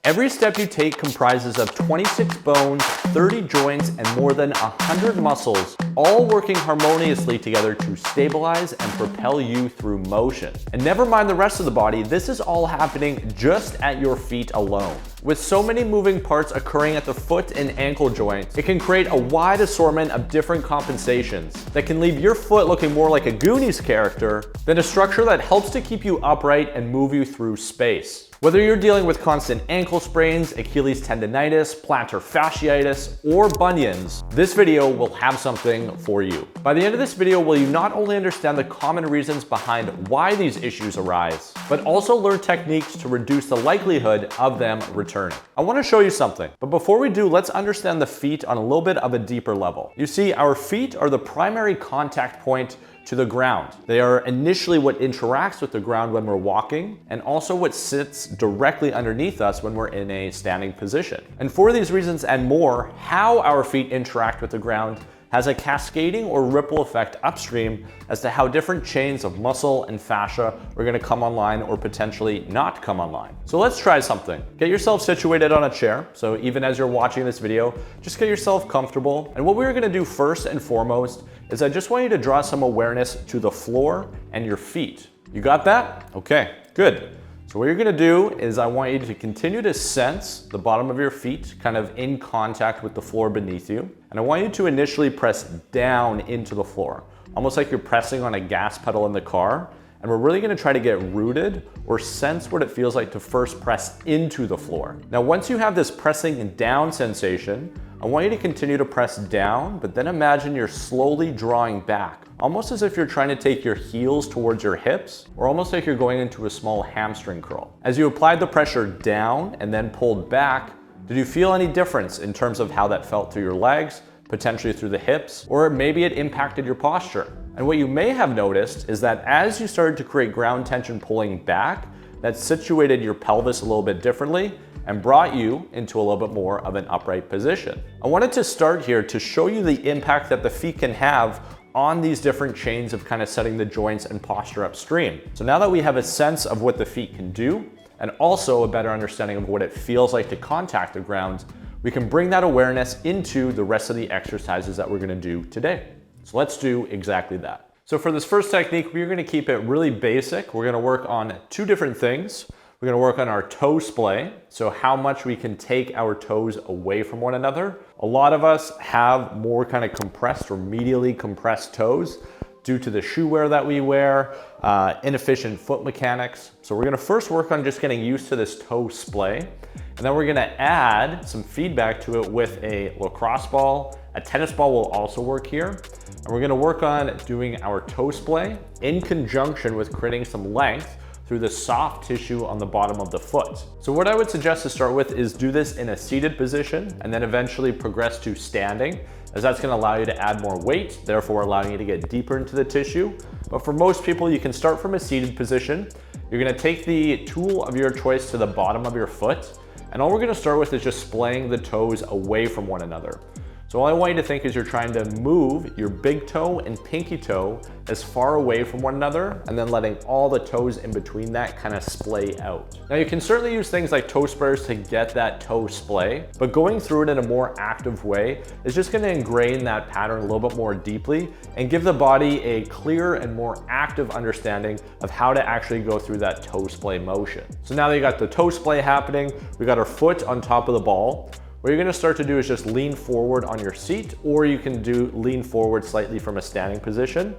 Every step you take comprises of 26 bones, 30 joints, and more than 100 muscles, all working harmoniously together to stabilize and propel you through motion. And never mind the rest of the body, this is all happening just at your feet alone. With so many moving parts occurring at the foot and ankle joints, it can create a wide assortment of different compensations that can leave your foot looking more like a Goonies character than a structure that helps to keep you upright and move you through space. Whether you're dealing with constant ankle sprains, Achilles tendonitis, plantar fasciitis, or bunions, this video will have something for you. By the end of this video, will you not only understand the common reasons behind why these issues arise, but also learn techniques to reduce the likelihood of them returning. I want to show you something, but before we do, let's understand the feet on a little bit of a deeper level. You see, our feet are the primary contact point to the ground. They are initially what interacts with the ground when we're walking, and also what sits directly underneath us when we're in a standing position. And for these reasons and more, how our feet interact with the ground has a cascading or ripple effect upstream as to how different chains of muscle and fascia are gonna come online or potentially not come online. So let's try something. Get yourself situated on a chair. So even as you're watching this video, just get yourself comfortable. And what we're gonna do first and foremost is I just want you to draw some awareness to the floor and your feet. You got that? Okay, good. So what you're gonna do is I want you to continue to sense the bottom of your feet kind of in contact with the floor beneath you. And I want you to initially press down into the floor, almost like you're pressing on a gas pedal in the car. And we're really gonna try to get rooted or sense what it feels like to first press into the floor. Now, once you have this pressing down sensation, I want you to continue to press down, but then imagine you're slowly drawing back, almost as if you're trying to take your heels towards your hips, or almost like you're going into a small hamstring curl. As you applied the pressure down and then pulled back, did you feel any difference in terms of how that felt through your legs, potentially through the hips, or maybe it impacted your posture? And what you may have noticed is that as you started to create ground tension pulling back, that situated your pelvis a little bit differently and brought you into a little bit more of an upright position. I wanted to start here to show you the impact that the feet can have on these different chains of kind of setting the joints and posture upstream. So now that we have a sense of what the feet can do, and also a better understanding of what it feels like to contact the ground, we can bring that awareness into the rest of the exercises that we're gonna do today. So let's do exactly that. So for this first technique, we're gonna keep it really basic. We're gonna work on two different things. We're gonna work on our toe splay, so how much we can take our toes away from one another. A lot of us have more kind of compressed or medially compressed toes due to the shoe wear that we wear, inefficient foot mechanics. So we're gonna first work on just getting used to this toe splay, and then we're gonna add some feedback to it with a lacrosse ball. A tennis ball will also work here. And we're gonna work on doing our toe splay in conjunction with creating some length through the soft tissue on the bottom of the foot. So what I would suggest to start with is do this in a seated position and then eventually progress to standing, as that's gonna allow you to add more weight, therefore allowing you to get deeper into the tissue. But for most people, you can start from a seated position. You're gonna take the tool of your choice to the bottom of your foot, and all we're gonna start with is just splaying the toes away from one another. So all I want you to think is you're trying to move your big toe and pinky toe as far away from one another, and then letting all the toes in between that kind of splay out. Now you can certainly use things like toe sprayers to get that toe splay, but going through it in a more active way is just gonna ingrain that pattern a little bit more deeply and give the body a clearer and more active understanding of how to actually go through that toe splay motion. So now that you got the toe splay happening, we got our foot on top of the ball. What you're gonna start to do is just lean forward on your seat, or you can do lean forward slightly from a standing position.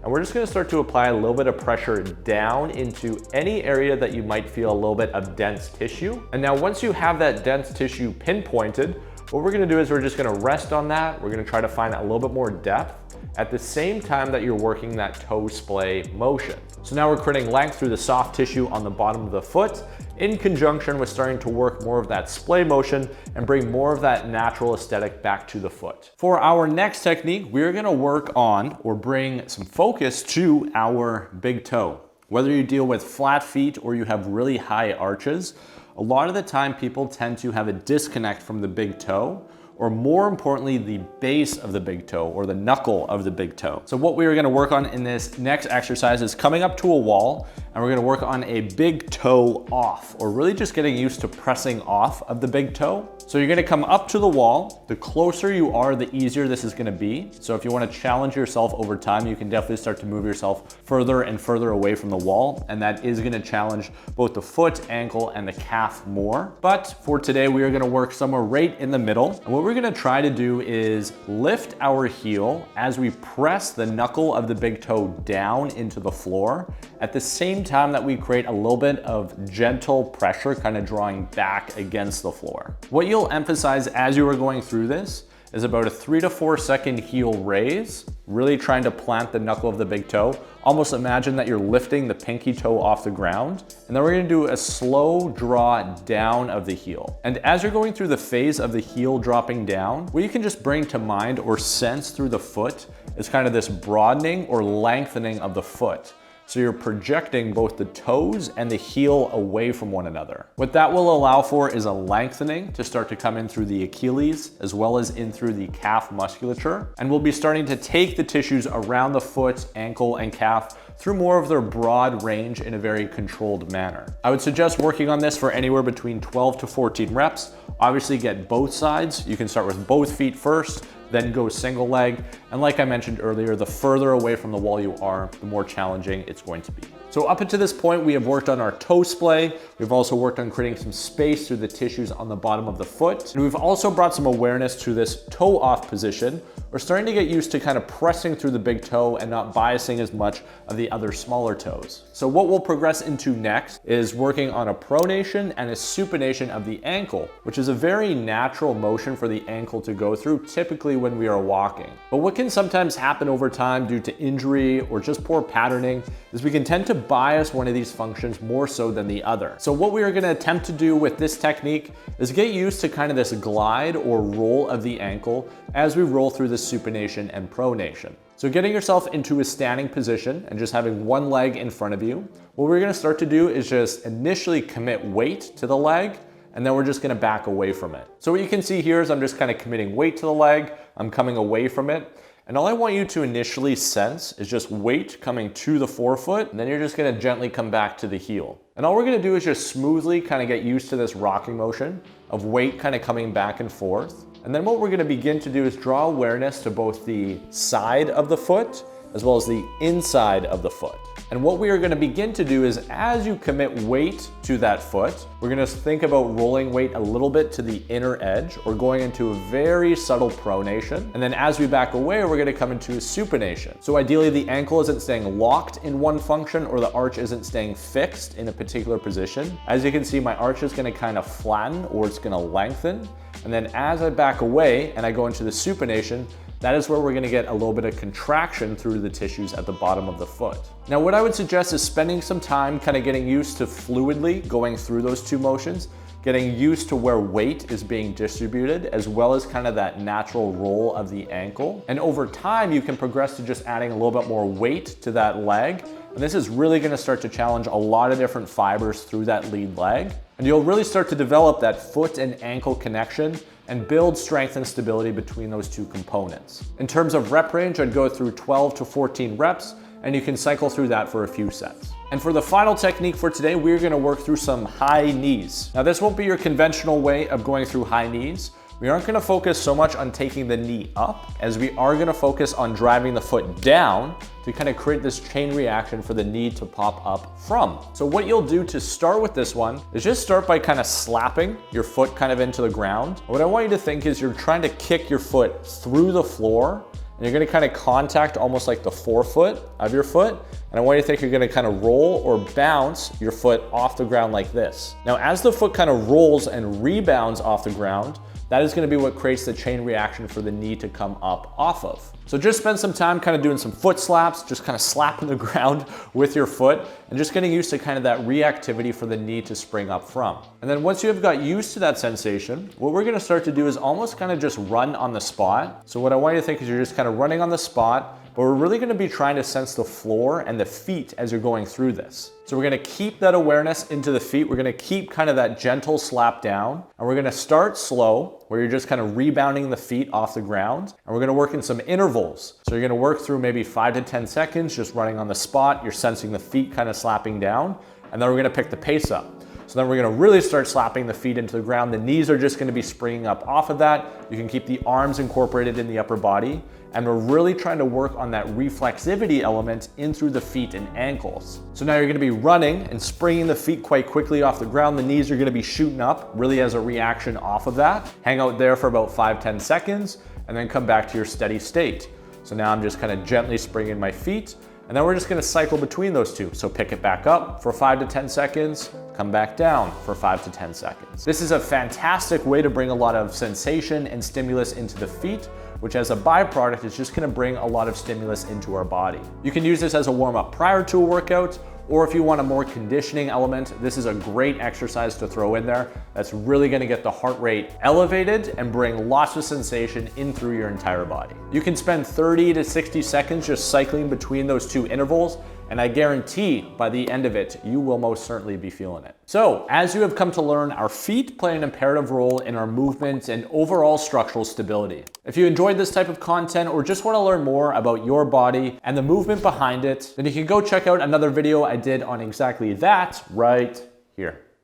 And we're just gonna start to apply a little bit of pressure down into any area that you might feel a little bit of dense tissue. And now once you have that dense tissue pinpointed, what we're gonna do is we're just gonna rest on that. We're gonna try to find a little bit more depth at the same time that you're working that toe splay motion. So now we're creating length through the soft tissue on the bottom of the foot in conjunction with starting to work more of that splay motion and bring more of that natural aesthetic back to the foot. For our next technique, we're gonna work on or bring some focus to our big toe. Whether you deal with flat feet or you have really high arches, a lot of the time people tend to have a disconnect from the big toe, or more importantly, the base of the big toe or the knuckle of the big toe. So what we are gonna work on in this next exercise is coming up to a wall, and we're gonna work on a big toe off, or really just getting used to pressing off of the big toe. So you're gonna come up to the wall. The closer you are, the easier this is gonna be. So if you wanna challenge yourself over time, you can definitely start to move yourself further and further away from the wall. And that is gonna challenge both the foot, ankle, and the calf more. But for today, we are gonna work somewhere right in the middle. And what we're gonna try to do is lift our heel as we press the knuckle of the big toe down into the floor, at the same time that we create a little bit of gentle pressure, kind of drawing back against the floor. What you'll emphasize as you are going through this is about a 3 to 4 second heel raise, really trying to plant the knuckle of the big toe. Almost imagine that you're lifting the pinky toe off the ground. And then we're gonna do a slow draw down of the heel. And as you're going through the phase of the heel dropping down, what you can just bring to mind or sense through the foot is kind of this broadening or lengthening of the foot. So you're projecting both the toes and the heel away from one another. What that will allow for is a lengthening to start to come in through the Achilles as well as in through the calf musculature. And we'll be starting to take the tissues around the foot, ankle, and calf through more of their broad range in a very controlled manner. I would suggest working on this for anywhere between 12 to 14 reps. Obviously get both sides. You can start with both feet first, then go single leg. And like I mentioned earlier, the further away from the wall you are, the more challenging it's going to be. So up until this point, we have worked on our toe splay. We've also worked on creating some space through the tissues on the bottom of the foot. And we've also brought some awareness to this toe off position. We're starting to get used to kind of pressing through the big toe and not biasing as much of the other smaller toes. So what we'll progress into next is working on a pronation and a supination of the ankle, which is a very natural motion for the ankle to go through, typically when we are walking. But what can sometimes happen over time due to injury or just poor patterning is we can tend to bias one of these functions more so than the other. So what we are going to attempt to do with this technique is get used to kind of this glide or roll of the ankle as we roll through the supination and pronation. So getting yourself into a standing position and just having one leg in front of you, what we're going to start to do is just initially commit weight to the leg, and then we're just gonna back away from it. So what you can see here is I'm just kind of committing weight to the leg, I'm coming away from it, and all I want you to initially sense is just weight coming to the forefoot, and then you're just gonna gently come back to the heel. And all we're gonna do is just smoothly kind of get used to this rocking motion of weight kind of coming back and forth. And then what we're gonna begin to do is draw awareness to both the side of the foot as well as the inside of the foot. And what we are gonna begin to do is as you commit weight to that foot, we're gonna think about rolling weight a little bit to the inner edge or going into a very subtle pronation. And then as we back away, we're gonna come into a supination. So ideally the ankle isn't staying locked in one function or the arch isn't staying fixed in a particular position. As you can see, my arch is gonna kind of flatten or it's gonna lengthen. And then as I back away and I go into the supination, that is where we're gonna get a little bit of contraction through the tissues at the bottom of the foot. Now, what I would suggest is spending some time kind of getting used to fluidly going through those two motions, getting used to where weight is being distributed, as well as kind of that natural roll of the ankle. And over time, you can progress to just adding a little bit more weight to that leg. And this is really gonna start to challenge a lot of different fibers through that lead leg. And you'll really start to develop that foot and ankle connection and build strength and stability between those two components. In terms of rep range, I'd go through 12 to 14 reps, and you can cycle through that for a few sets. And for the final technique for today, we're gonna work through some high knees. Now, this won't be your conventional way of going through high knees. We aren't gonna focus so much on taking the knee up as we are gonna focus on driving the foot down to kind of create this chain reaction for the knee to pop up from. So what you'll do to start with this one is just start by kind of slapping your foot kind of into the ground. What I want you to think is you're trying to kick your foot through the floor, and you're gonna kind of contact almost like the forefoot of your foot. And I want you to think you're gonna kind of roll or bounce your foot off the ground like this. Now, as the foot kind of rolls and rebounds off the ground, that is gonna be what creates the chain reaction for the knee to come up off of. So just spend some time kind of doing some foot slaps, just kind of slapping the ground with your foot and just getting used to kind of that reactivity for the knee to spring up from. And then once you have got used to that sensation, what we're gonna start to do is almost kind of just run on the spot. So what I want you to think is you're just kind of running on the spot, but we're really gonna be trying to sense the floor and the feet as you're going through this. So we're gonna keep that awareness into the feet. We're gonna keep kind of that gentle slap down, and we're gonna start slow, where you're just kind of rebounding the feet off the ground. And we're gonna work in some intervals. So you're gonna work through maybe 5 to 10 seconds, just running on the spot. You're sensing the feet kind of slapping down, and then we're gonna pick the pace up. So then we're gonna really start slapping the feet into the ground. The knees are just gonna be springing up off of that. You can keep the arms incorporated in the upper body. And we're really trying to work on that reflexivity element in through the feet and ankles. So now you're gonna be running and springing the feet quite quickly off the ground. The knees are gonna be shooting up really as a reaction off of that. Hang out there for about 5-10 seconds and then come back to your steady state. So now I'm just kind of gently springing my feet, and then we're just gonna cycle between those two. So pick it back up for 5 to 10 seconds, come back down for 5 to 10 seconds. This is a fantastic way to bring a lot of sensation and stimulus into the feet, which as a byproduct is just gonna bring a lot of stimulus into our body. You can use this as a warm-up prior to a workout, or if you want a more conditioning element, this is a great exercise to throw in there that's really gonna get the heart rate elevated and bring lots of sensation in through your entire body. You can spend 30 to 60 seconds just cycling between those two intervals, and I guarantee by the end of it, you will most certainly be feeling it. So, as you have come to learn, our feet play an imperative role in our movement and overall structural stability. If you enjoyed this type of content or just want to learn more about your body and the movement behind it, then you can go check out another video I did on exactly that right here.